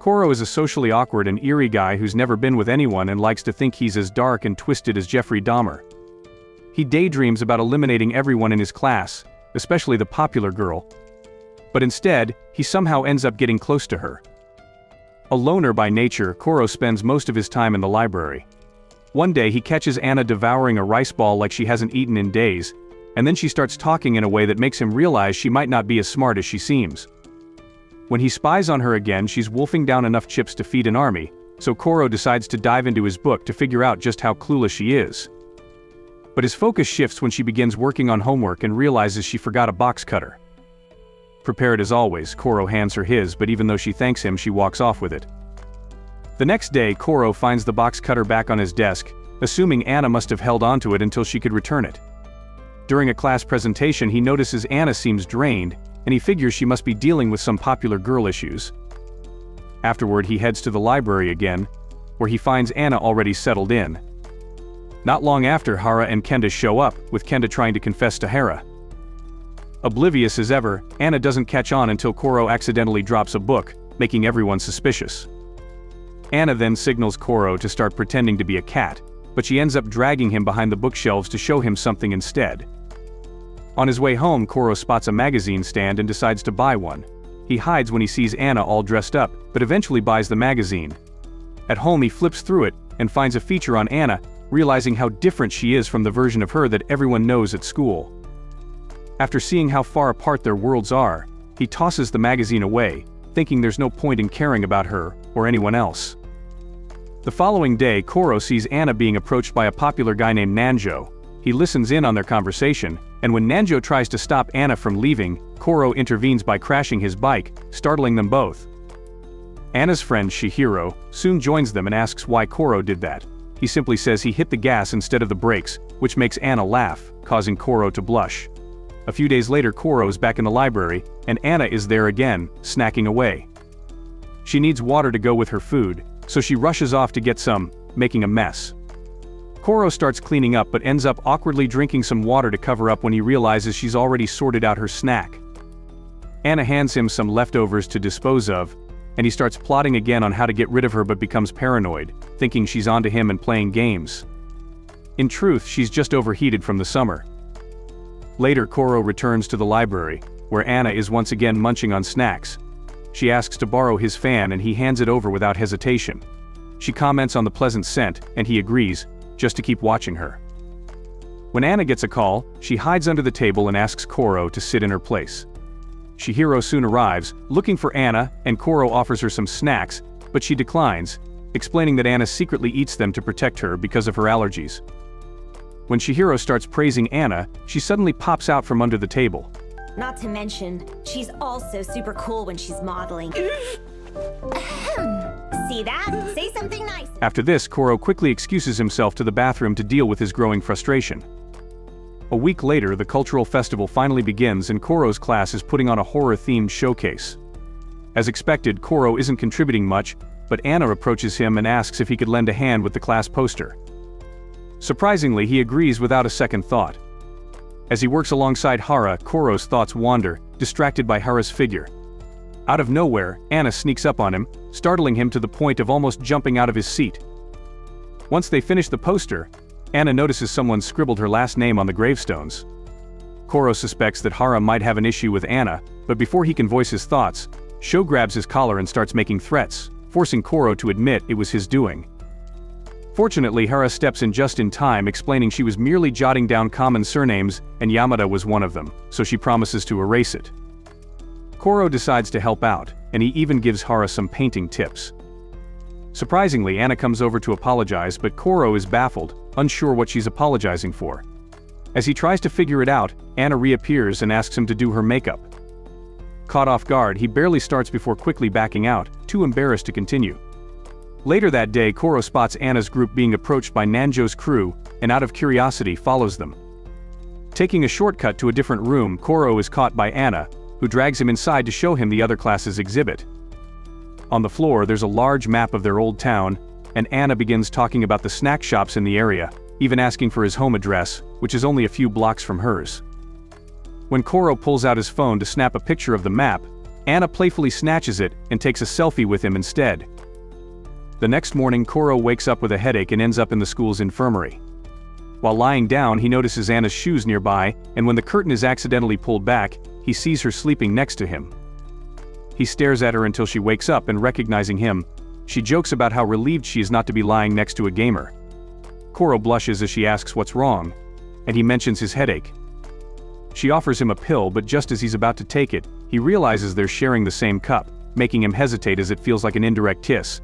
Koro is a socially awkward and eerie guy who's never been with anyone and likes to think he's as dark and twisted as Jeffrey Dahmer. He daydreams about eliminating everyone in his class, especially the popular girl. But instead, he somehow ends up getting close to her. A loner by nature, Koro spends most of his time in the library. One day he catches Anna devouring a rice ball like she hasn't eaten in days, and then she starts talking in a way that makes him realize she might not be as smart as she seems. When he spies on her again, she's wolfing down enough chips to feed an army, so Koro decides to dive into his book to figure out just how clueless she is. But his focus shifts when she begins working on homework and realizes she forgot a box cutter. Prepared as always, Koro hands her his, but even though she thanks him, she walks off with it. The next day, Koro finds the box cutter back on his desk, assuming Anna must have held onto it until she could return it. During a class presentation, he notices Anna seems drained, and he figures she must be dealing with some popular girl issues. Afterward, he heads to the library again, where he finds Anna already settled in. Not long after, Hara and Kenda show up, with Kenda trying to confess to Hara. Oblivious as ever, Anna doesn't catch on until Koro accidentally drops a book, making everyone suspicious. Anna then signals Koro to start pretending to be a cat, but she ends up dragging him behind the bookshelves to show him something instead. On his way home, Koro spots a magazine stand and decides to buy one. He hides when he sees Anna all dressed up, but eventually buys the magazine. At home, he flips through it and finds a feature on Anna, realizing how different she is from the version of her that everyone knows at school. After seeing how far apart their worlds are, he tosses the magazine away, thinking there's no point in caring about her or anyone else. The following day, Koro sees Anna being approached by a popular guy named Nanjo. He listens in on their conversation, and when Nanjo tries to stop Anna from leaving, Koro intervenes by crashing his bike, startling them both. Anna's friend Chihiro soon joins them and asks why Koro did that. He simply says he hit the gas instead of the brakes, which makes Anna laugh, causing Koro to blush. A few days later, Koro is back in the library, and Anna is there again, snacking away. She needs water to go with her food, so she rushes off to get some, making a mess. Koro starts cleaning up but ends up awkwardly drinking some water to cover up when he realizes she's already sorted out her snack. Anna hands him some leftovers to dispose of, and he starts plotting again on how to get rid of her but becomes paranoid, thinking she's onto him and playing games. In truth, she's just overheated from the summer. Later, Koro returns to the library, where Anna is once again munching on snacks. She asks to borrow his fan and he hands it over without hesitation. She comments on the pleasant scent, and he agrees, just to keep watching her. When Anna gets a call, she hides under the table and asks Koro to sit in her place. Chihiro soon arrives, looking for Anna, and Koro offers her some snacks, but she declines, explaining that Anna secretly eats them to protect her because of her allergies. When Chihiro starts praising Anna, she suddenly pops out from under the table. Not to mention, she's also super cool when she's modeling. See that? Say something nice. After this, Koro quickly excuses himself to the bathroom to deal with his growing frustration. A week later, the cultural festival finally begins and Koro's class is putting on a horror-themed showcase. As expected, Koro isn't contributing much, but Anna approaches him and asks if he could lend a hand with the class poster. Surprisingly, he agrees without a second thought. As he works alongside Hara, Koro's thoughts wander, distracted by Hara's figure. Out of nowhere, Anna sneaks up on him, startling him to the point of almost jumping out of his seat. Once they finish the poster, Anna notices someone scribbled her last name on the gravestones. Koro suspects that Hara might have an issue with Anna, but before he can voice his thoughts, Sho grabs his collar and starts making threats, forcing Koro to admit it was his doing. Fortunately, Hara steps in just in time, explaining she was merely jotting down common surnames, and Yamada was one of them, so she promises to erase it. Koro decides to help out, and he even gives Hara some painting tips. Surprisingly, Anna comes over to apologize, but Koro is baffled, unsure what she's apologizing for. As he tries to figure it out, Anna reappears and asks him to do her makeup. Caught off guard, he barely starts before quickly backing out, too embarrassed to continue. Later that day, Koro spots Anna's group being approached by Nanjo's crew, and out of curiosity follows them. Taking a shortcut to a different room, Koro is caught by Anna, who drags him inside to show him the other class's exhibit. On the floor, there's a large map of their old town, and Anna begins talking about the snack shops in the area, even asking for his home address, which is only a few blocks from hers. When Koro pulls out his phone to snap a picture of the map, Anna playfully snatches it and takes a selfie with him instead. The next morning, Koro wakes up with a headache and ends up in the school's infirmary. While lying down, he notices Anna's shoes nearby, and when the curtain is accidentally pulled back, he sees her sleeping next to him. He stares at her until she wakes up, and recognizing him, she jokes about how relieved she is not to be lying next to a gamer. Koro blushes as she asks what's wrong, and he mentions his headache. She offers him a pill, but just as he's about to take it, he realizes they're sharing the same cup, making him hesitate as it feels like an indirect kiss.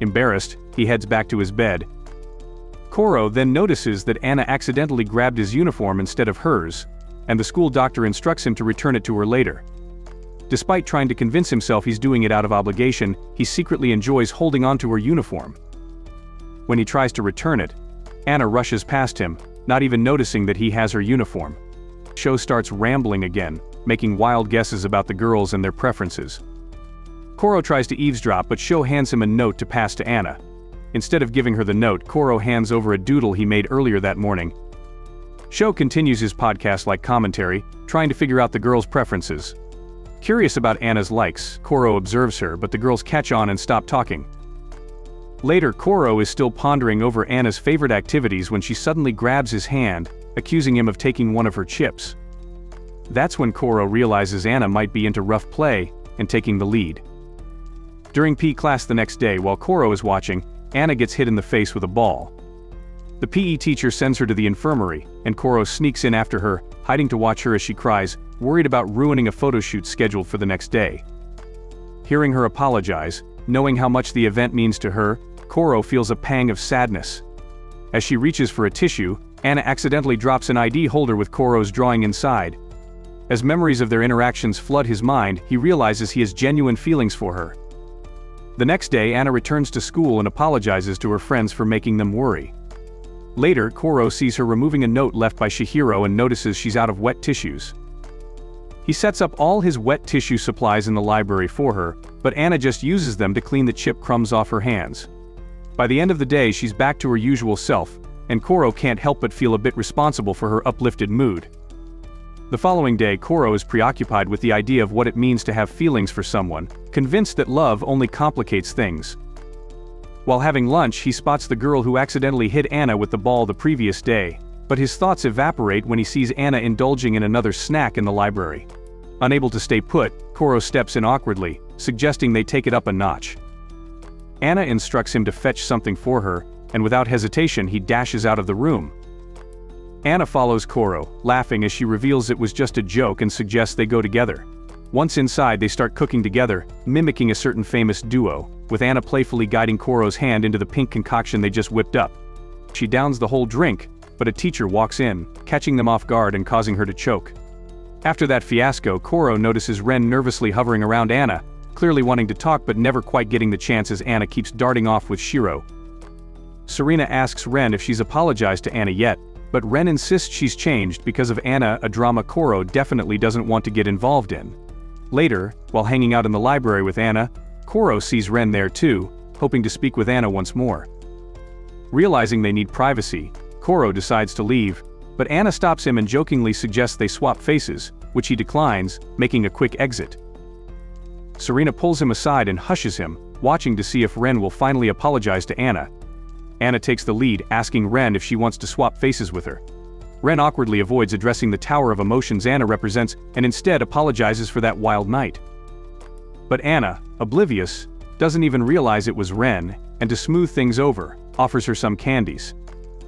Embarrassed, he heads back to his bed. Koro then notices that Anna accidentally grabbed his uniform instead of hers, and the school doctor instructs him to return it to her later. Despite trying to convince himself he's doing it out of obligation, he secretly enjoys holding onto her uniform. When he tries to return it, Anna rushes past him, not even noticing that he has her uniform. Show starts rambling again, making wild guesses about the girls and their preferences. Koro tries to eavesdrop, but Sho hands him a note to pass to Anna. Instead of giving her the note, Koro hands over a doodle he made earlier that morning. Sho continues his podcast-like commentary, trying to figure out the girls' preferences. Curious about Anna's likes, Koro observes her, but the girls catch on and stop talking. Later, Koro is still pondering over Anna's favorite activities when she suddenly grabs his hand, accusing him of taking one of her chips. That's when Koro realizes Anna might be into rough play and taking the lead. During PE class the next day, while Koro is watching, Anna gets hit in the face with a ball. The PE teacher sends her to the infirmary, and Koro sneaks in after her, hiding to watch her as she cries, worried about ruining a photo shoot scheduled for the next day. Hearing her apologize, knowing how much the event means to her, Koro feels a pang of sadness. As she reaches for a tissue, Anna accidentally drops an ID holder with Koro's drawing inside. As memories of their interactions flood his mind, he realizes he has genuine feelings for her. The next day, Anna returns to school and apologizes to her friends for making them worry. Later, Koro sees her removing a note left by Chihiro and notices she's out of wet tissues. He sets up all his wet tissue supplies in the library for her, but Anna just uses them to clean the chip crumbs off her hands. By the end of the day, she's back to her usual self, and Koro can't help but feel a bit responsible for her uplifted mood. The following day, Koro is preoccupied with the idea of what it means to have feelings for someone, convinced that love only complicates things. While having lunch, he spots the girl who accidentally hit Anna with the ball the previous day, but his thoughts evaporate when he sees Anna indulging in another snack in the library. Unable to stay put, Koro steps in awkwardly, suggesting they take it up a notch. Anna instructs him to fetch something for her, and without hesitation he dashes out of the room. Anna follows Koro, laughing as she reveals it was just a joke and suggests they go together. Once inside, they start cooking together, mimicking a certain famous duo, with Anna playfully guiding Koro's hand into the pink concoction they just whipped up. She downs the whole drink, but a teacher walks in, catching them off guard and causing her to choke. After that fiasco, Koro notices Ren nervously hovering around Anna, clearly wanting to talk but never quite getting the chance as Anna keeps darting off with Shiro. Serena asks Ren if she's apologized to Anna yet, but Ren insists she's changed because of Anna, a drama Koro definitely doesn't want to get involved in. Later, while hanging out in the library with Anna, Koro sees Ren there too, hoping to speak with Anna once more. Realizing they need privacy, Koro decides to leave, but Anna stops him and jokingly suggests they swap faces, which he declines, making a quick exit. Serena pulls him aside and hushes him, watching to see if Ren will finally apologize to Anna. Anna takes the lead, asking Ren if she wants to swap faces with her. Ren awkwardly avoids addressing the tower of emotions Anna represents and instead apologizes for that wild night. But Anna, oblivious, doesn't even realize it was Ren, and to smooth things over, offers her some candies.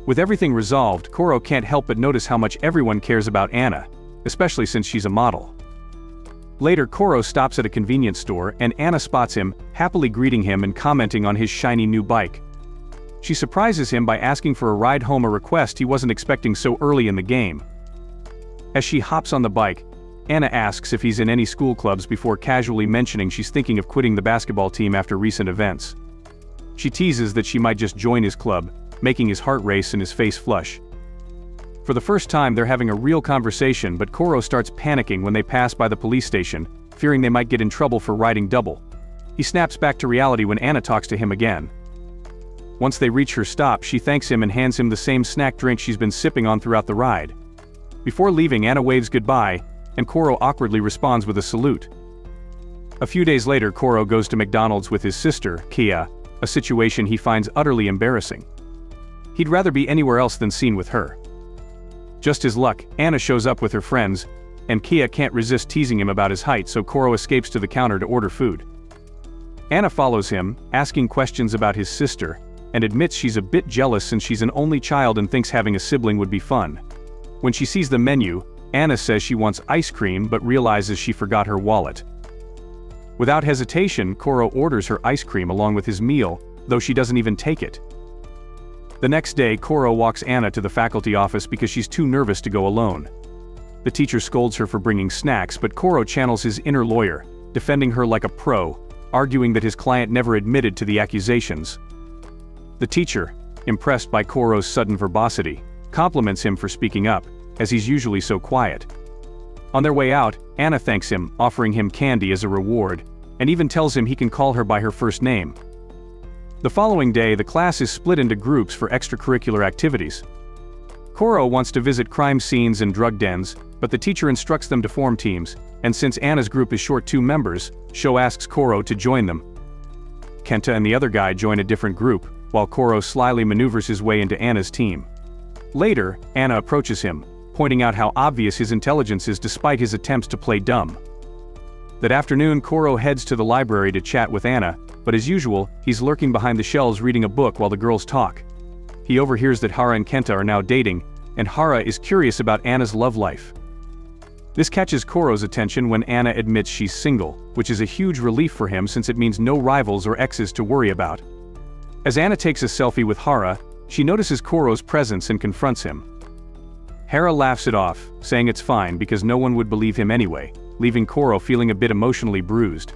With everything resolved, Koro can't help but notice how much everyone cares about Anna, especially since she's a model. Later, Koro stops at a convenience store and Anna spots him, happily greeting him and commenting on his shiny new bike. She surprises him by asking for a ride home, a request he wasn't expecting so early in the game. As she hops on the bike, Anna asks if he's in any school clubs before casually mentioning she's thinking of quitting the basketball team after recent events. She teases that she might just join his club, making his heart race and his face flush. For the first time, they're having a real conversation, but Koro starts panicking when they pass by the police station, fearing they might get in trouble for riding double. He snaps back to reality when Anna talks to him again. Once they reach her stop, she thanks him and hands him the same snack drink she's been sipping on throughout the ride. Before leaving, Anna waves goodbye, and Koro awkwardly responds with a salute. A few days later, Koro goes to McDonald's with his sister, Kia, a situation he finds utterly embarrassing. He'd rather be anywhere else than seen with her. Just his luck, Anna shows up with her friends, and Kia can't resist teasing him about his height, so Koro escapes to the counter to order food. Anna follows him, asking questions about his sister, and admits she's a bit jealous since she's an only child and thinks having a sibling would be fun. When she sees the menu, Anna says she wants ice cream but realizes she forgot her wallet. Without hesitation, Koro orders her ice cream along with his meal, though she doesn't even take it. The next day, Koro walks Anna to the faculty office because she's too nervous to go alone. The teacher scolds her for bringing snacks, but Koro channels his inner lawyer, defending her like a pro, arguing that his client never admitted to the accusations. The teacher, impressed by Koro's sudden verbosity, compliments him for speaking up, as he's usually so quiet. On their way out, Anna thanks him, offering him candy as a reward, and even tells him he can call her by her first name. The following day, the class is split into groups for extracurricular activities. Koro wants to visit crime scenes and drug dens, but the teacher instructs them to form teams, and since Anna's group is short 2 members, Sho asks Koro to join them. Kenta and the other guy join a different group, while Koro slyly maneuvers his way into Anna's team. Later, Anna approaches him, pointing out how obvious his intelligence is despite his attempts to play dumb. That afternoon, Koro heads to the library to chat with Anna, but as usual, he's lurking behind the shelves reading a book while the girls talk. He overhears that Hara and Kenta are now dating, and Hara is curious about Anna's love life. This catches Koro's attention when Anna admits she's single, which is a huge relief for him since it means no rivals or exes to worry about. As Anna takes a selfie with Hara, she notices Koro's presence and confronts him. Hara laughs it off, saying it's fine because no one would believe him anyway, leaving Koro feeling a bit emotionally bruised.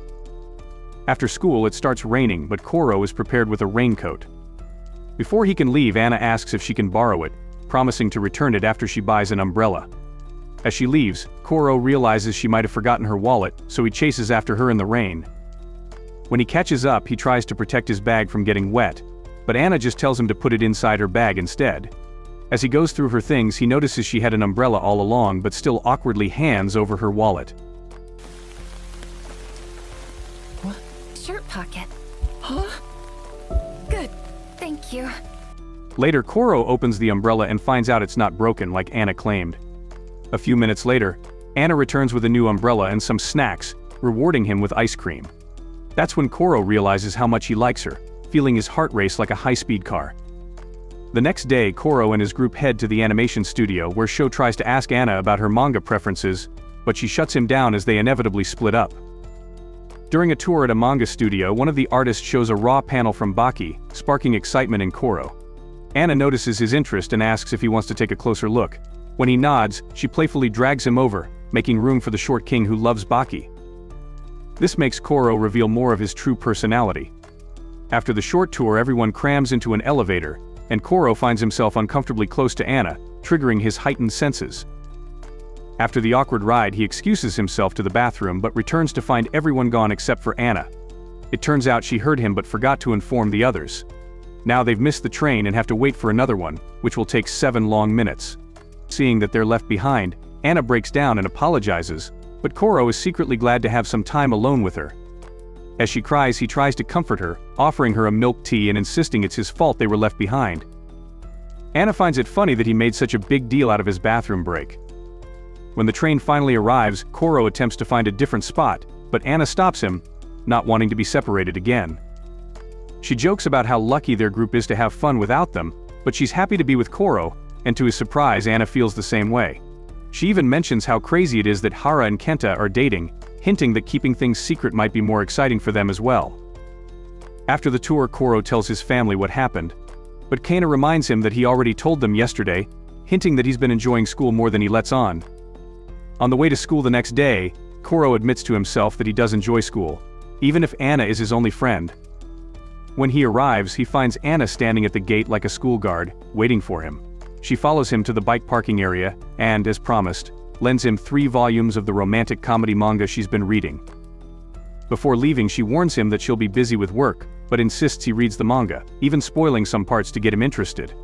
After school, it starts raining, but Koro is prepared with a raincoat. Before he can leave, Anna asks if she can borrow it, promising to return it after she buys an umbrella. As she leaves, Koro realizes she might have forgotten her wallet, so he chases after her in the rain. When he catches up, he tries to protect his bag from getting wet, but Anna just tells him to put it inside her bag instead. As he goes through her things, he notices she had an umbrella all along but still awkwardly hands over her wallet. What? Shirt pocket. Huh? Good, thank you. Later, Koro opens the umbrella and finds out it's not broken like Anna claimed. A few minutes later, Anna returns with a new umbrella and some snacks, rewarding him with ice cream. That's when Koro realizes how much he likes her, feeling his heart race like a high-speed car. The next day, Koro and his group head to the animation studio where Sho tries to ask Anna about her manga preferences, but she shuts him down as they inevitably split up. During a tour at a manga studio, one of the artists shows a raw panel from Baki, sparking excitement in Koro. Anna notices his interest and asks if he wants to take a closer look. When he nods, she playfully drags him over, making room for the short king who loves Baki. This makes Koro reveal more of his true personality. After the short tour, everyone crams into an elevator, and Koro finds himself uncomfortably close to Anna, triggering his heightened senses. After the awkward ride, he excuses himself to the bathroom but returns to find everyone gone except for Anna. It turns out she heard him but forgot to inform the others. Now they've missed the train and have to wait for another one, which will take 7 long minutes. Seeing that they're left behind, Anna breaks down and apologizes, but Koro is secretly glad to have some time alone with her. As she cries, he tries to comfort her, offering her a milk tea and insisting it's his fault they were left behind. Anna finds it funny that he made such a big deal out of his bathroom break. When the train finally arrives, Koro attempts to find a different spot, but Anna stops him, not wanting to be separated again. She jokes about how lucky their group is to have fun without them, but she's happy to be with Koro, and to his surprise, Anna feels the same way. She even mentions how crazy it is that Hara and Kenta are dating, hinting that keeping things secret might be more exciting for them as well. After the tour, Koro tells his family what happened, but Kana reminds him that he already told them yesterday, hinting that he's been enjoying school more than he lets on. On the way to school the next day, Koro admits to himself that he does enjoy school, even if Anna is his only friend. When he arrives, he finds Anna standing at the gate like a school guard, waiting for him. She follows him to the bike parking area and, as promised, lends him 3 volumes of the romantic comedy manga she's been reading. Before leaving, she warns him that she'll be busy with work, but insists he reads the manga, even spoiling some parts to get him interested.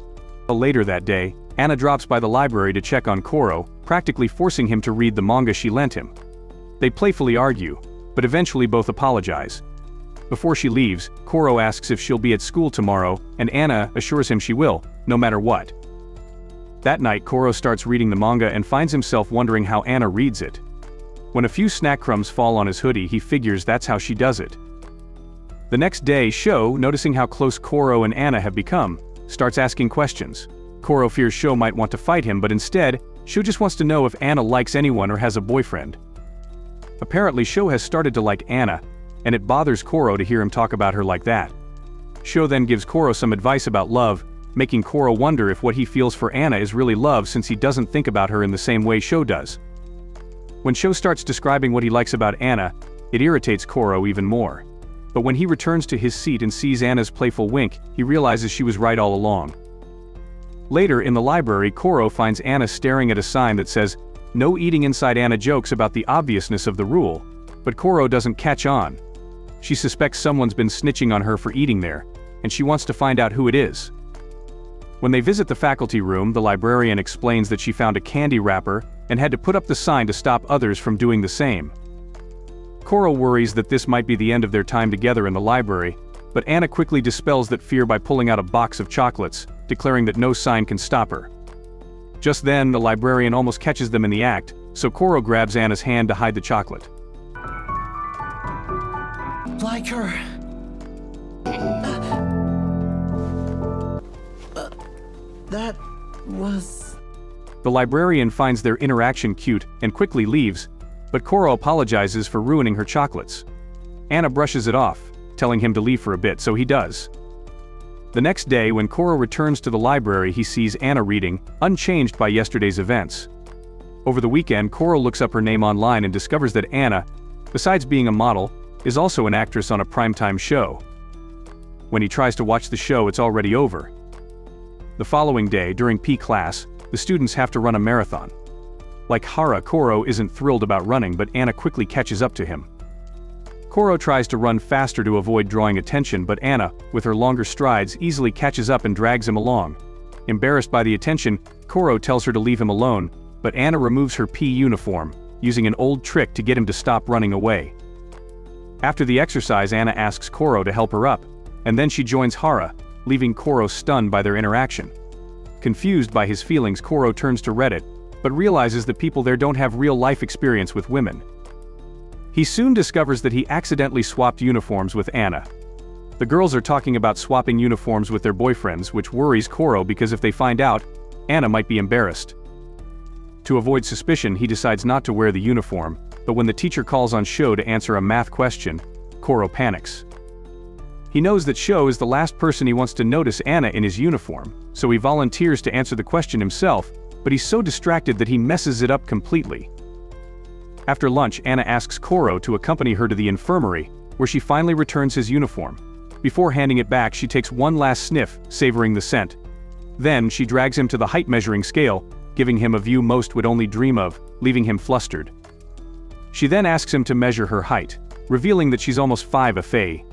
Later that day, Anna drops by the library to check on Koro, practically forcing him to read the manga she lent him. They playfully argue, but eventually both apologize. Before she leaves, Koro asks if she'll be at school tomorrow, and Anna assures him she will, no matter what. That night, Koro starts reading the manga and finds himself wondering how Anna reads it. When a few snack crumbs fall on his hoodie, he figures that's how she does it. The next day, Sho, noticing how close Koro and Anna have become, starts asking questions. Koro fears Sho might want to fight him, but instead, Sho just wants to know if Anna likes anyone or has a boyfriend. Apparently, Sho has started to like Anna, and it bothers Koro to hear him talk about her like that. Sho then gives Koro some advice about love, making Koro wonder if what he feels for Anna is really love since he doesn't think about her in the same way Sho does. When Sho starts describing what he likes about Anna, it irritates Koro even more. But when he returns to his seat and sees Anna's playful wink, he realizes she was right all along. Later in the library, Koro finds Anna staring at a sign that says, "No eating inside." Anna jokes about the obviousness of the rule, but Koro doesn't catch on. She suspects someone's been snitching on her for eating there, and she wants to find out who it is. When they visit the faculty room, the librarian explains that she found a candy wrapper and had to put up the sign to stop others from doing the same. Koro worries that this might be the end of their time together in the library, but Anna quickly dispels that fear by pulling out a box of chocolates, declaring that no sign can stop her. Just then, the librarian almost catches them in the act, so Koro grabs Anna's hand to hide the chocolate. Like her. That was... The librarian finds their interaction cute and quickly leaves, but Koro apologizes for ruining her chocolates. Anna brushes it off, telling him to leave for a bit, so he does. The next day, when Koro returns to the library, he sees Anna reading, unchanged by yesterday's events. Over the weekend, Koro looks up her name online and discovers that Anna, besides being a model, is also an actress on a primetime show. When he tries to watch the show, it's already over. The following day, during P class, the students have to run a marathon. Like Hara, Koro isn't thrilled about running, but Anna quickly catches up to him. Koro tries to run faster to avoid drawing attention, but Anna, with her longer strides, easily catches up and drags him along. Embarrassed by the attention, Koro tells her to leave him alone, but Anna removes her P uniform, using an old trick to get him to stop running away. After the exercise, Anna asks Koro to help her up, and then she joins Hara, leaving Koro stunned by their interaction. Confused by his feelings, Koro turns to Reddit, but realizes that people there don't have real-life experience with women. He soon discovers that he accidentally swapped uniforms with Anna. The girls are talking about swapping uniforms with their boyfriends, which worries Koro because if they find out, Anna might be embarrassed. To avoid suspicion, he decides not to wear the uniform, but when the teacher calls on Sho to answer a math question, Koro panics. He knows that Sho is the last person he wants to notice Anna in his uniform, so he volunteers to answer the question himself, but he's so distracted that he messes it up completely. After lunch, Anna asks Koro to accompany her to the infirmary, where she finally returns his uniform. Before handing it back, she takes one last sniff, savoring the scent. Then, she drags him to the height measuring scale, giving him a view most would only dream of, leaving him flustered. She then asks him to measure her height, revealing that she's almost 5'.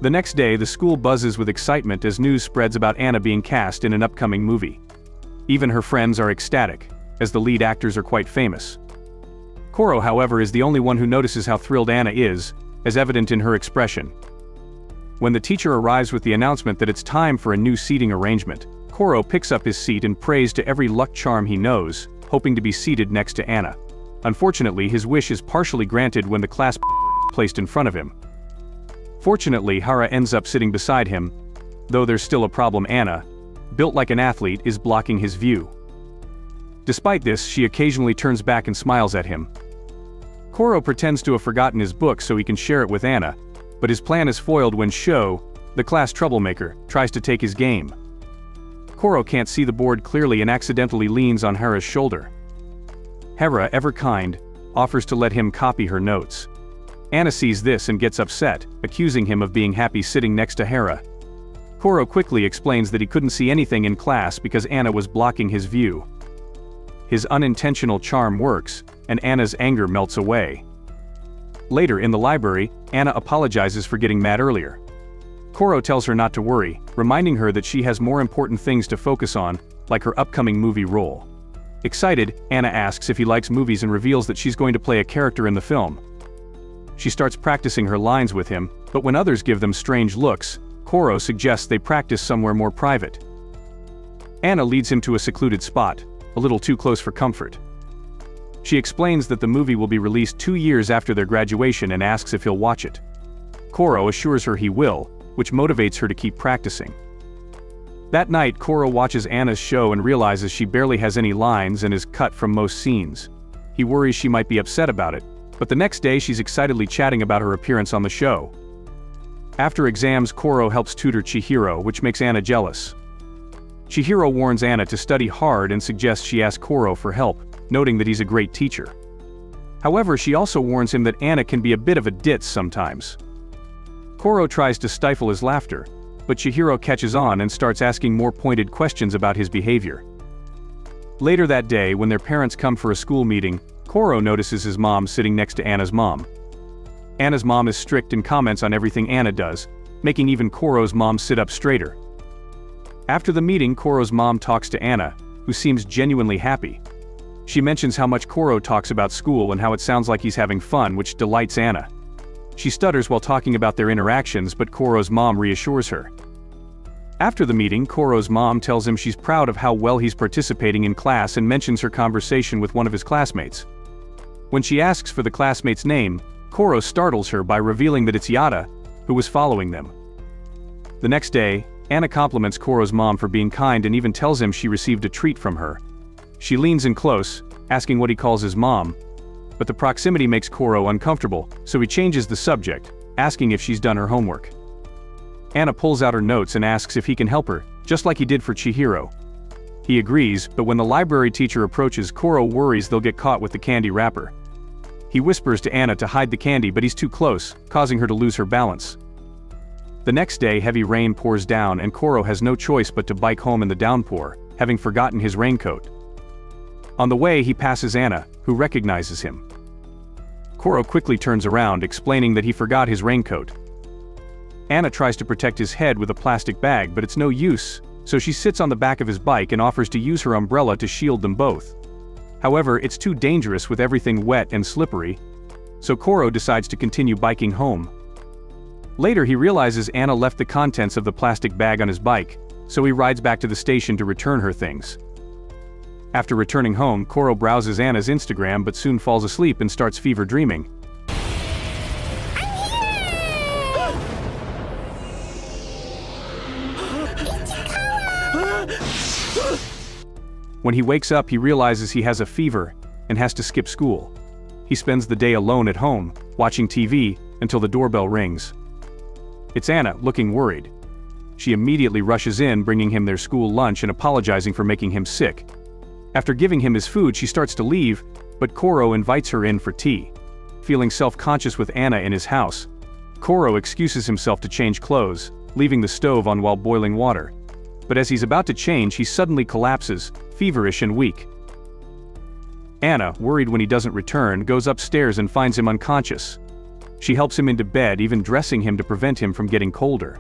The next day, the school buzzes with excitement as news spreads about Anna being cast in an upcoming movie. Even her friends are ecstatic, as the lead actors are quite famous. Koro, however, is the only one who notices how thrilled Anna is, as evident in her expression. When the teacher arrives with the announcement that it's time for a new seating arrangement, Koro picks up his seat and prays to every luck charm he knows, hoping to be seated next to Anna. Unfortunately, his wish is partially granted when the class is placed in front of him. Fortunately, Hara ends up sitting beside him, though there's still a problem. Anna, built like an athlete, is blocking his view. Despite this, she occasionally turns back and smiles at him. Koro pretends to have forgotten his book so he can share it with Anna, but his plan is foiled when Sho, the class troublemaker, tries to take his game. Koro can't see the board clearly and accidentally leans on Hera's shoulder. Hera, ever kind, offers to let him copy her notes. Anna sees this and gets upset, accusing him of being happy sitting next to Hera. Koro quickly explains that he couldn't see anything in class because Anna was blocking his view. His unintentional charm works, and Anna's anger melts away. Later in the library, Anna apologizes for getting mad earlier. Koro tells her not to worry, reminding her that she has more important things to focus on, like her upcoming movie role. Excited, Anna asks if he likes movies and reveals that she's going to play a character in the film. She starts practicing her lines with him, but when others give them strange looks, Koro suggests they practice somewhere more private. Anna leads him to a secluded spot, a little too close for comfort. She explains that the movie will be released 2 years after their graduation and asks if he'll watch it. Koro assures her he will, which motivates her to keep practicing. That night, Koro watches Anna's show and realizes she barely has any lines and is cut from most scenes. He worries she might be upset about it, but the next day she's excitedly chatting about her appearance on the show. After exams, Koro helps tutor Chihiro, which makes Anna jealous. Chihiro warns Anna to study hard and suggests she ask Koro for help, noting that he's a great teacher. However, she also warns him that Anna can be a bit of a ditz sometimes. Koro tries to stifle his laughter, but Chihiro catches on and starts asking more pointed questions about his behavior. Later that day, when their parents come for a school meeting, Koro notices his mom sitting next to Anna's mom. Anna's mom is strict and comments on everything Anna does, making even Koro's mom sit up straighter. After the meeting, Koro's mom talks to Anna, who seems genuinely happy. She mentions how much Koro talks about school and how it sounds like he's having fun, which delights Anna. She stutters while talking about their interactions, but Koro's mom reassures her. After the meeting, Koro's mom tells him she's proud of how well he's participating in class and mentions her conversation with one of his classmates. When she asks for the classmate's name, Koro startles her by revealing that it's Yada, who was following them. The next day, Anna compliments Koro's mom for being kind and even tells him she received a treat from her. She leans in close, asking what he calls his mom, but the proximity makes Koro uncomfortable, so he changes the subject, asking if she's done her homework. Anna pulls out her notes and asks if he can help her, just like he did for Chihiro. He agrees, but when the library teacher approaches, Koro worries they'll get caught with the candy wrapper. He whispers to Anna to hide the candy, but he's too close, causing her to lose her balance. The next day, heavy rain pours down and Koro has no choice but to bike home in the downpour, having forgotten his raincoat. On the way, he passes Anna, who recognizes him. Koro quickly turns around, explaining that he forgot his raincoat. Anna tries to protect his head with a plastic bag, but it's no use, so she sits on the back of his bike and offers to use her umbrella to shield them both. However, it's too dangerous with everything wet and slippery, so Koro decides to continue biking home. Later, he realizes Anna left the contents of the plastic bag on his bike, so he rides back to the station to return her things. After returning home, Koro browses Anna's Instagram but soon falls asleep and starts fever dreaming. When he wakes up, he realizes he has a fever and has to skip school. He spends the day alone at home, watching TV, until the doorbell rings. It's Anna, looking worried. She immediately rushes in, bringing him their school lunch and apologizing for making him sick. After giving him his food, she starts to leave, but Koro invites her in for tea. Feeling self-conscious with Anna in his house, Koro excuses himself to change clothes, leaving the stove on while boiling water. But as he's about to change, he suddenly collapses, feverish and weak. Anna, worried when he doesn't return, goes upstairs and finds him unconscious. She helps him into bed, even dressing him to prevent him from getting colder.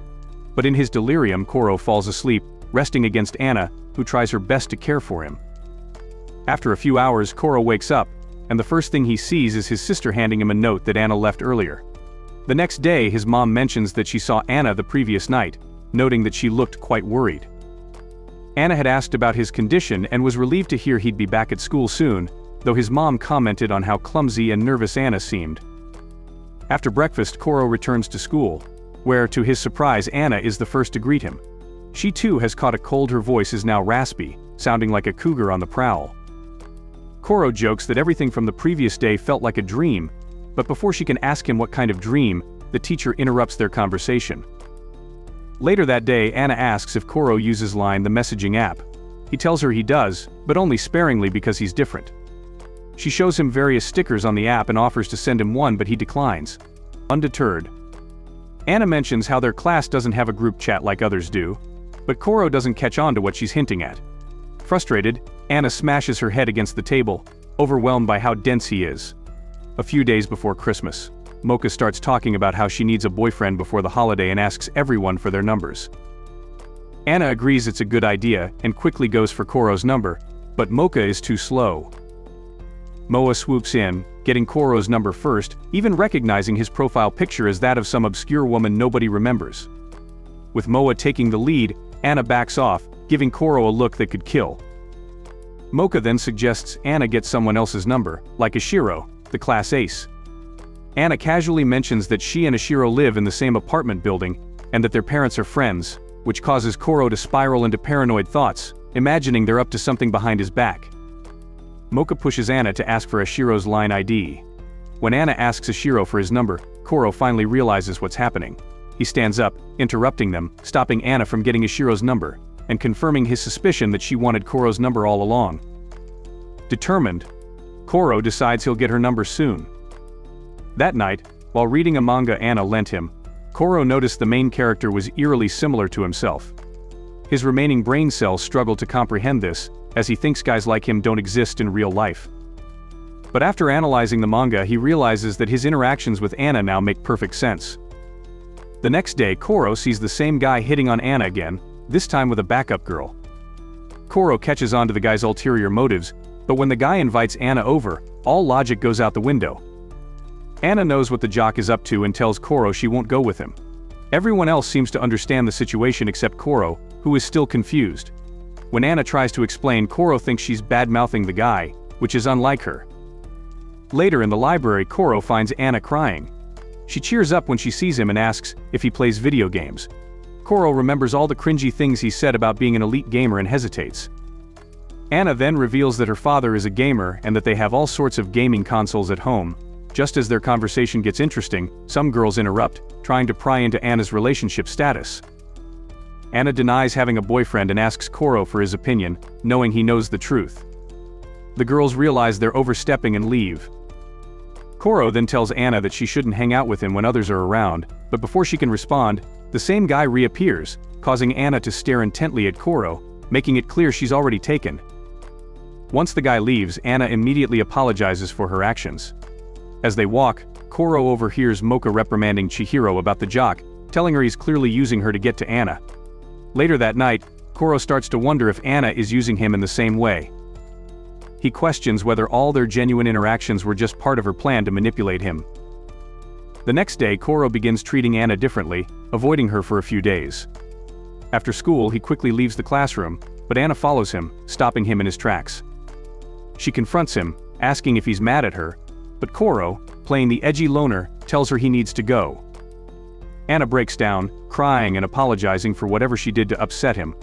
But in his delirium, Koro falls asleep, resting against Anna, who tries her best to care for him. After a few hours, Koro wakes up, and the first thing he sees is his sister handing him a note that Anna left earlier. The next day, his mom mentions that she saw Anna the previous night, noting that she looked quite worried. Anna had asked about his condition and was relieved to hear he'd be back at school soon, though his mom commented on how clumsy and nervous Anna seemed. After breakfast, Koro returns to school, where, to his surprise, Anna is the first to greet him. She too has caught a cold. Her voice is now raspy, sounding like a cougar on the prowl. Koro jokes that everything from the previous day felt like a dream, but before she can ask him what kind of dream, the teacher interrupts their conversation. Later that day, Anna asks if Koro uses Line, the messaging app. He tells her he does, but only sparingly because he's different. She shows him various stickers on the app and offers to send him one, but he declines. Undeterred, Anna mentions how their class doesn't have a group chat like others do, but Koro doesn't catch on to what she's hinting at. Frustrated, Anna smashes her head against the table, overwhelmed by how dense he is. A few days before Christmas, Mocha starts talking about how she needs a boyfriend before the holiday and asks everyone for their numbers. Anna agrees it's a good idea and quickly goes for Koro's number, but Mocha is too slow. Moa swoops in, getting Koro's number first, even recognizing his profile picture as that of some obscure woman nobody remembers. With Moa taking the lead, Anna backs off, giving Koro a look that could kill. Mocha then suggests Anna get someone else's number, like Ishiro, the class ace. Anna casually mentions that she and Ishiro live in the same apartment building, and that their parents are friends, which causes Koro to spiral into paranoid thoughts, imagining they're up to something behind his back. Mocha pushes Anna to ask for Ishiro's line ID. When Anna asks Ishiro for his number, Koro finally realizes what's happening. He stands up, interrupting them, stopping Anna from getting Ishiro's number, and confirming his suspicion that she wanted Koro's number all along. Determined, Koro decides he'll get her number soon. That night, while reading a manga Anna lent him, Koro noticed the main character was eerily similar to himself. His remaining brain cells struggle to comprehend this, as he thinks guys like him don't exist in real life. But after analyzing the manga, he realizes that his interactions with Anna now make perfect sense. The next day, Koro sees the same guy hitting on Anna again, this time with a backup girl. Koro catches on to the guy's ulterior motives, but when the guy invites Anna over, all logic goes out the window. Anna knows what the jock is up to and tells Koro she won't go with him. Everyone else seems to understand the situation except Koro, who is still confused. When Anna tries to explain, Koro thinks she's bad-mouthing the guy, which is unlike her. Later in the library, Koro finds Anna crying. She cheers up when she sees him and asks if he plays video games. Koro remembers all the cringy things he said about being an elite gamer and hesitates. Anna then reveals that her father is a gamer and that they have all sorts of gaming consoles at home. Just as their conversation gets interesting, some girls interrupt, trying to pry into Anna's relationship status. Anna denies having a boyfriend and asks Koro for his opinion, knowing he knows the truth. The girls realize they're overstepping and leave. Koro then tells Anna that she shouldn't hang out with him when others are around, but before she can respond, the same guy reappears, causing Anna to stare intently at Koro, making it clear she's already taken. Once the guy leaves, Anna immediately apologizes for her actions. As they walk, Koro overhears Mocha reprimanding Chihiro about the jock, telling her he's clearly using her to get to Anna. Later that night, Koro starts to wonder if Anna is using him in the same way. He questions whether all their genuine interactions were just part of her plan to manipulate him. The next day, Koro begins treating Anna differently, avoiding her for a few days. After school, he quickly leaves the classroom, but Anna follows him, stopping him in his tracks. She confronts him, asking if he's mad at her, but Koro, playing the edgy loner, tells her he needs to go. Anna breaks down, crying and apologizing for whatever she did to upset him.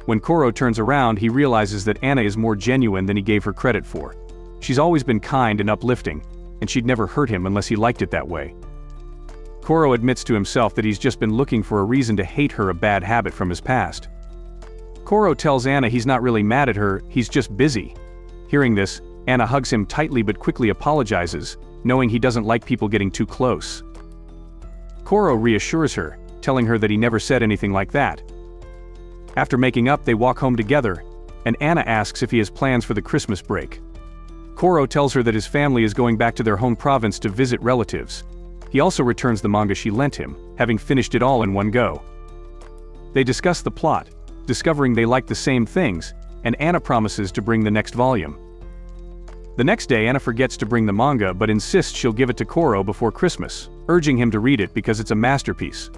When Koro turns around, he realizes that Anna is more genuine than he gave her credit for. She's always been kind and uplifting, and she'd never hurt him unless he liked it that way. Koro admits to himself that he's just been looking for a reason to hate her, a bad habit from his past. Koro tells Anna he's not really mad at her, he's just busy. Hearing this, Anna hugs him tightly but quickly apologizes, knowing he doesn't like people getting too close. Koro reassures her, telling her that he never said anything like that. After making up, they walk home together, and Anna asks if he has plans for the Christmas break. Koro tells her that his family is going back to their home province to visit relatives. He also returns the manga she lent him, having finished it all in one go. They discuss the plot, discovering they like the same things, and Anna promises to bring the next volume. The next day, Anna forgets to bring the manga but insists she'll give it to Koro before Christmas, urging him to read it because it's a masterpiece.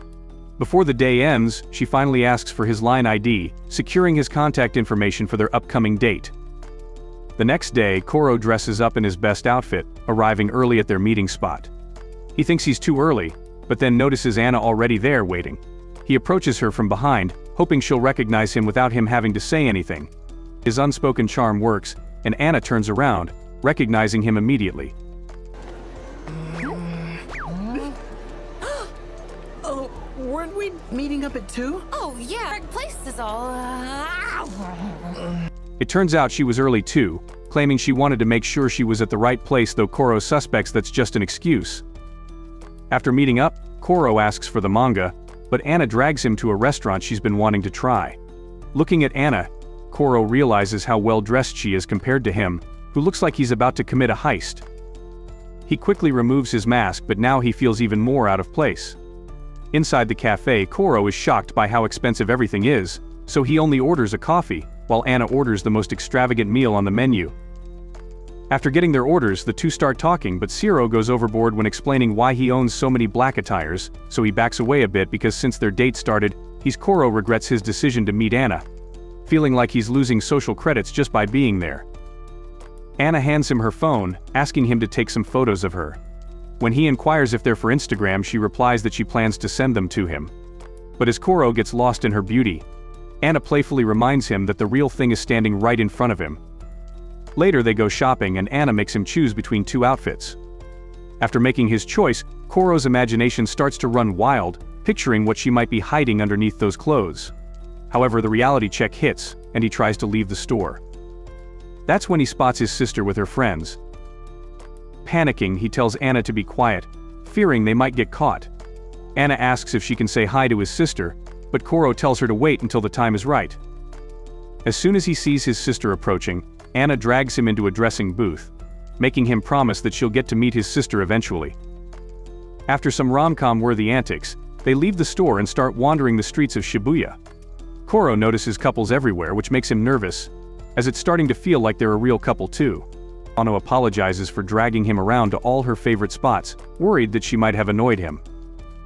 Before the day ends, she finally asks for his line ID, securing his contact information for their upcoming date. The next day, Koro dresses up in his best outfit, arriving early at their meeting spot. He thinks he's too early, but then notices Anna already there waiting. He approaches her from behind, hoping she'll recognize him without him having to say anything. His unspoken charm works, and Anna turns around, recognizing him immediately. Oh, weren't we meeting up at 2? Oh yeah, our place is all... It turns out she was early too, claiming she wanted to make sure she was at the right place, though Koro suspects that's just an excuse. After meeting up, Koro asks for the manga, but Anna drags him to a restaurant she's been wanting to try. Looking at Anna, Koro realizes how well dressed she is compared to him, who looks like he's about to commit a heist. He quickly removes his mask, but now he feels even more out of place. Inside the cafe, Koro is shocked by how expensive everything is, so he only orders a coffee, while Anna orders the most extravagant meal on the menu. After getting their orders, the two start talking, but Ciro goes overboard when explaining why he owns so many black attires, so he backs away a bit because since their date started, Koro regrets his decision to meet Anna, feeling like he's losing social credits just by being there. Anna hands him her phone, asking him to take some photos of her. When he inquires if they're for Instagram, she replies that she plans to send them to him. But as Koro gets lost in her beauty, Anna playfully reminds him that the real thing is standing right in front of him. Later they go shopping and Anna makes him choose between two outfits. After making his choice, Koro's imagination starts to run wild, picturing what she might be hiding underneath those clothes. However, the reality check hits, and he tries to leave the store. That's when he spots his sister with her friends. Panicking, he tells Anna to be quiet, fearing they might get caught. Anna asks if she can say hi to his sister, but Koro tells her to wait until the time is right. As soon as he sees his sister approaching, Anna drags him into a dressing booth, making him promise that she'll get to meet his sister eventually. After some rom-com-worthy antics, they leave the store and start wandering the streets of Shibuya. Koro notices couples everywhere, which makes him nervous, as it's starting to feel like they're a real couple too. Anna apologizes for dragging him around to all her favorite spots, worried that she might have annoyed him.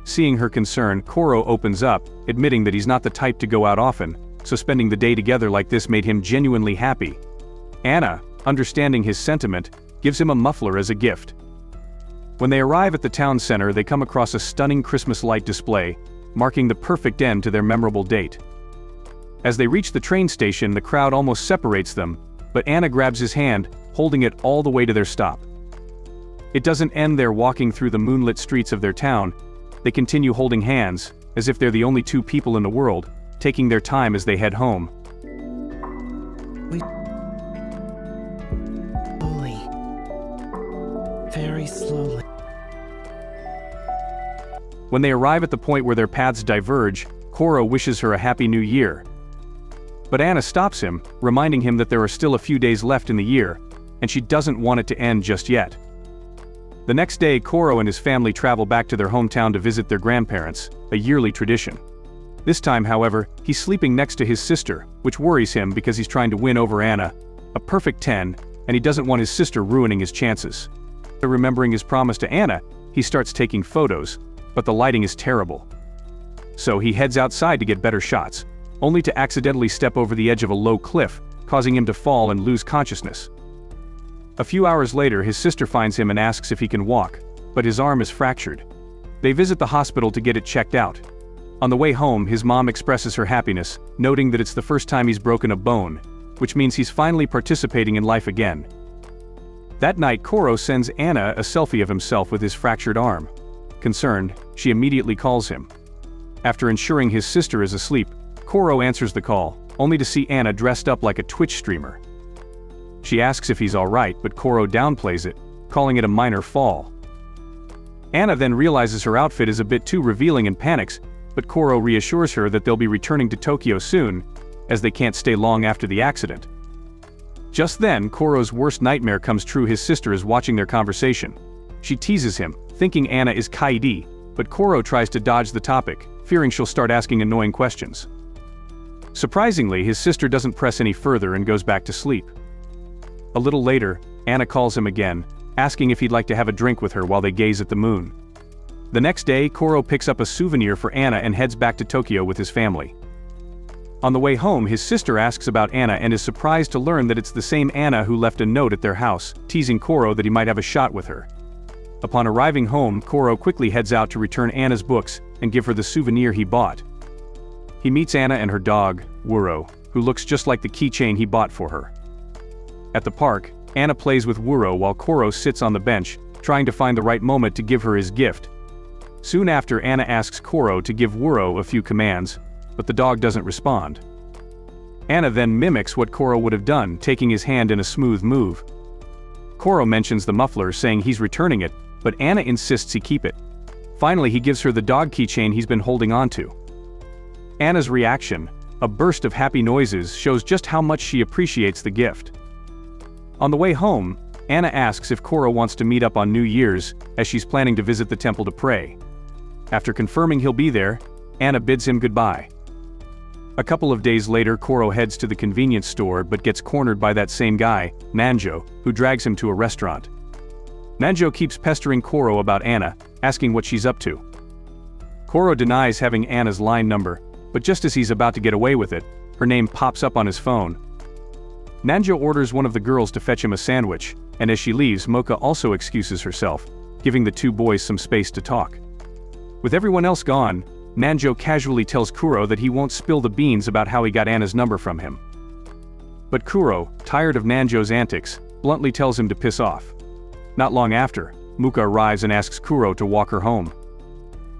Seeing her concern, Koro opens up, admitting that he's not the type to go out often, so spending the day together like this made him genuinely happy. Anna, understanding his sentiment, gives him a muffler as a gift. When they arrive at the town center, they come across a stunning Christmas light display, marking the perfect end to their memorable date. As they reach the train station, the crowd almost separates them, but Anna grabs his hand, holding it all the way to their stop. It doesn't end there. Walking through the moonlit streets of their town, they continue holding hands, as if they're the only two people in the world, taking their time as they head home. Very slowly. When they arrive at the point where their paths diverge, Koro wishes her a happy new year. But Anna stops him, reminding him that there are still a few days left in the year, and she doesn't want it to end just yet. The next day, Koro and his family travel back to their hometown to visit their grandparents, a yearly tradition. This time, however, he's sleeping next to his sister, which worries him because he's trying to win over Anna, a perfect 10, and he doesn't want his sister ruining his chances. Remembering his promise to Anna, he starts taking photos, but the lighting is terrible. So he heads outside to get better shots, only to accidentally step over the edge of a low cliff, causing him to fall and lose consciousness. A few hours later, his sister finds him and asks if he can walk, but his arm is fractured. They visit the hospital to get it checked out. On the way home, his mom expresses her happiness, noting that it's the first time he's broken a bone, which means he's finally participating in life again. That night, Koro sends Anna a selfie of himself with his fractured arm. Concerned, she immediately calls him. After ensuring his sister is asleep, Koro answers the call, only to see Anna dressed up like a Twitch streamer. She asks if he's alright, but Koro downplays it, calling it a minor fall. Anna then realizes her outfit is a bit too revealing and panics, but Koro reassures her that they'll be returning to Tokyo soon, as they can't stay long after the accident. Just then, Koro's worst nightmare comes true. His sister is watching their conversation. She teases him, thinking Anna is kaidi, but Koro tries to dodge the topic, fearing she'll start asking annoying questions. Surprisingly, his sister doesn't press any further and goes back to sleep. A little later, Anna calls him again, asking if he'd like to have a drink with her while they gaze at the moon. The next day, Koro picks up a souvenir for Anna and heads back to Tokyo with his family. On the way home, his sister asks about Anna and is surprised to learn that it's the same Anna who left a note at their house, teasing Koro that he might have a shot with her. Upon arriving home, Koro quickly heads out to return Anna's books and give her the souvenir he bought. He meets Anna and her dog, Wuro, who looks just like the keychain he bought for her. At the park, Anna plays with Wuro while Koro sits on the bench, trying to find the right moment to give her his gift. Soon after, Anna asks Koro to give Wuro a few commands, but the dog doesn't respond. Anna then mimics what Koro would have done, taking his hand in a smooth move. Koro mentions the muffler, saying he's returning it, but Anna insists he keep it. Finally, he gives her the dog keychain he's been holding onto. Anna's reaction, a burst of happy noises, shows just how much she appreciates the gift. On the way home, Anna asks if Koro wants to meet up on New Year's, as she's planning to visit the temple to pray. After confirming he'll be there, Anna bids him goodbye. A couple of days later, Kuro heads to the convenience store but gets cornered by that same guy, Nanjo, who drags him to a restaurant. Nanjo keeps pestering Kuro about Anna, asking what she's up to. Kuro denies having Anna's line number, but just as he's about to get away with it, her name pops up on his phone. Nanjo orders one of the girls to fetch him a sandwich, and as she leaves, Mocha also excuses herself, giving the two boys some space to talk. With everyone else gone, Nanjo casually tells Kuro that he won't spill the beans about how he got Anna's number from him. But Kuro, tired of Nanjo's antics, bluntly tells him to piss off. Not long after, Muka arrives and asks Kuro to walk her home.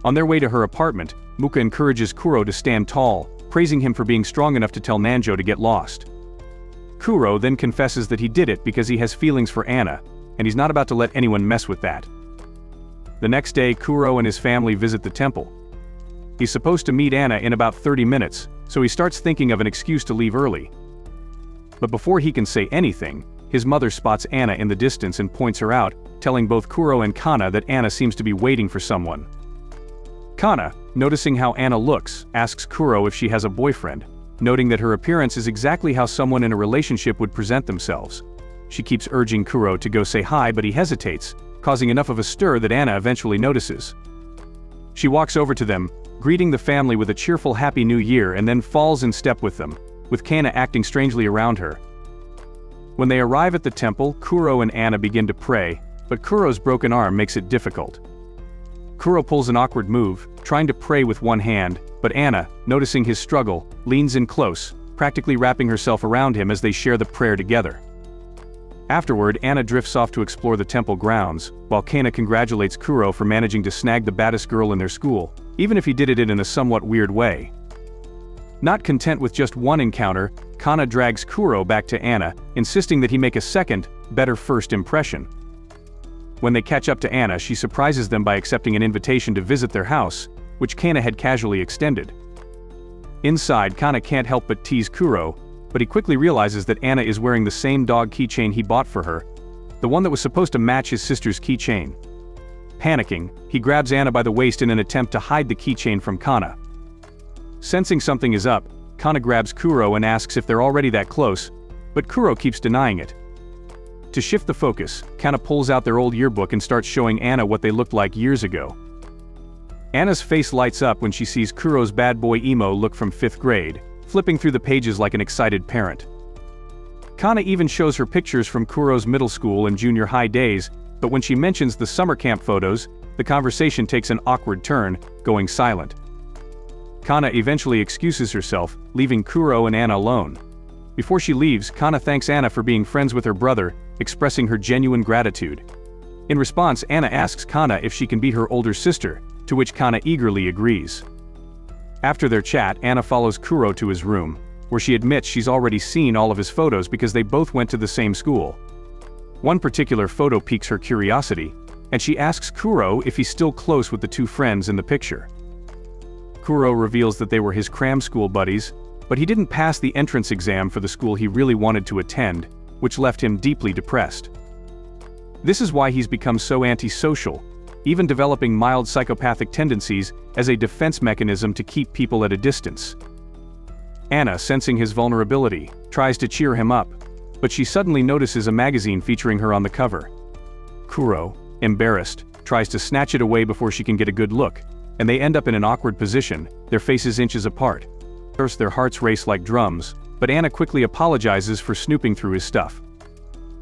On their way to her apartment, Muka encourages Kuro to stand tall, praising him for being strong enough to tell Nanjo to get lost. Kuro then confesses that he did it because he has feelings for Anna, and he's not about to let anyone mess with that. The next day, Kuro and his family visit the temple. He's supposed to meet Anna in about 30 minutes, so he starts thinking of an excuse to leave early. But before he can say anything, his mother spots Anna in the distance and points her out, telling both Kuro and Kana that Anna seems to be waiting for someone. Kana, noticing how Anna looks, asks Kuro if she has a boyfriend, noting that her appearance is exactly how someone in a relationship would present themselves. She keeps urging Kuro to go say hi, but he hesitates, causing enough of a stir that Anna eventually notices. She walks over to them, greeting the family with a cheerful Happy New Year, and then falls in step with them, with Kana acting strangely around her. When they arrive at the temple, Kuro and Anna begin to pray, but Kuro's broken arm makes it difficult. Kuro pulls an awkward move, trying to pray with one hand, but Anna, noticing his struggle, leans in close, practically wrapping herself around him as they share the prayer together. Afterward, Anna drifts off to explore the temple grounds, while Kana congratulates Kuro for managing to snag the baddest girl in their school, even if he did it in a somewhat weird way. Not content with just one encounter, Kana drags Kuro back to Anna, insisting that he make a second, better first impression. When they catch up to Anna, she surprises them by accepting an invitation to visit their house, which Kana had casually extended. Inside, Kana can't help but tease Kuro, but he quickly realizes that Anna is wearing the same dog keychain he bought for her, the one that was supposed to match his sister's keychain. Panicking, he grabs Anna by the waist in an attempt to hide the keychain from Kana. Sensing something is up, Kana grabs Kuro and asks if they're already that close, but Kuro keeps denying it. To shift the focus, Kana pulls out their old yearbook and starts showing Anna what they looked like years ago. Anna's face lights up when she sees Kuro's bad boy emo look from 5th grade, flipping through the pages like an excited parent. Kana even shows her pictures from Kuro's middle school and junior high days, but when she mentions the summer camp photos, the conversation takes an awkward turn, going silent. Kana eventually excuses herself, leaving Kuro and Anna alone. Before she leaves, Kana thanks Anna for being friends with her brother, expressing her genuine gratitude. In response, Anna asks Kana if she can be her older sister, to which Kana eagerly agrees. After their chat, Anna follows Kuro to his room, where she admits she's already seen all of his photos because they both went to the same school. One particular photo piques her curiosity, and she asks Kuro if he's still close with the two friends in the picture. Kuro reveals that they were his cram school buddies, but he didn't pass the entrance exam for the school he really wanted to attend, which left him deeply depressed. This is why he's become so antisocial, even developing mild psychopathic tendencies as a defense mechanism to keep people at a distance. Anna, sensing his vulnerability, tries to cheer him up, but she suddenly notices a magazine featuring her on the cover. Kuro, embarrassed, tries to snatch it away before she can get a good look, and they end up in an awkward position, their faces inches apart. First, their hearts race like drums, but Anna quickly apologizes for snooping through his stuff.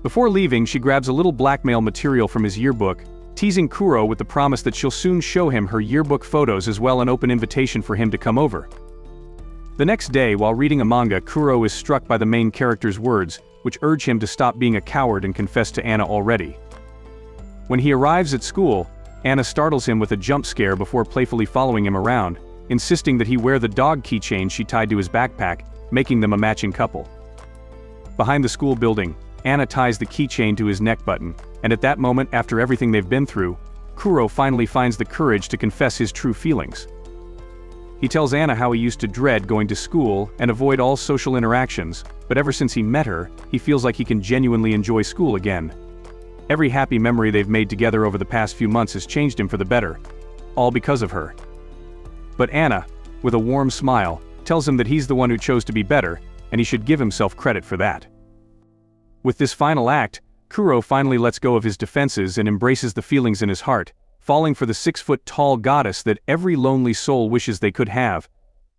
Before leaving, she grabs a little blackmail material from his yearbook, teasing Kuro with the promise that she'll soon show him her yearbook photos as well as an open invitation for him to come over. The next day, while reading a manga, Kuro is struck by the main character's words, which urge him to stop being a coward and confess to Anna already. When he arrives at school, Anna startles him with a jump scare before playfully following him around, insisting that he wear the dog keychain she tied to his backpack, making them a matching couple. Behind the school building, Anna ties the keychain to his neck button, and at that moment, after everything they've been through, Kuro finally finds the courage to confess his true feelings. He tells Anna how he used to dread going to school and avoid all social interactions, but ever since he met her, he feels like he can genuinely enjoy school again. Every happy memory they've made together over the past few months has changed him for the better, all because of her. But Anna, with a warm smile, tells him that he's the one who chose to be better, and he should give himself credit for that. With this final act, Kuro finally lets go of his defenses and embraces the feelings in his heart, falling for the 6-foot-tall goddess that every lonely soul wishes they could have,